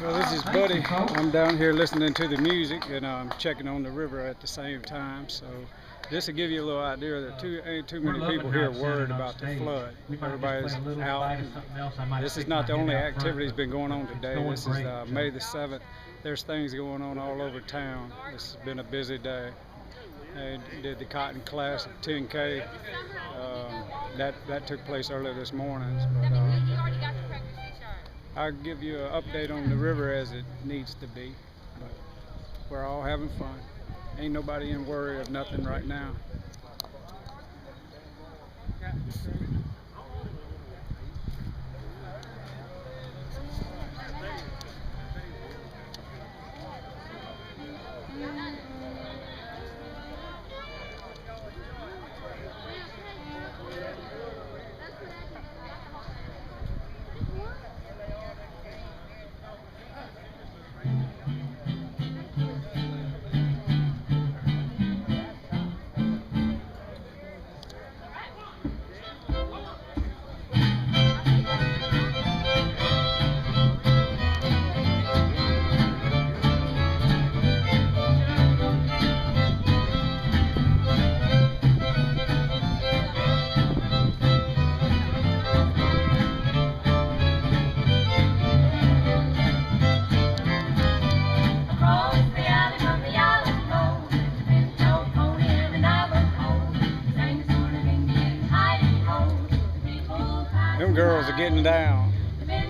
Well, this is Buddy. I'm down here listening to the music and I'm checking on the river at the same time. So this will give you a little idea that ain't too many people here worried about the flood. Everybody's out. This is not the only activity that's been going on today. This is May the 7th. There's things going on all over town. This has been a busy day. I did the Cotton Class at 10K. That took place earlier this morning. But, I'll give you an update on the river as it needs to be. But we're all having fun. Ain't nobody in worry of nothing right now. Them girls are getting down.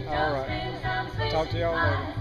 All right. Talk to y'all later.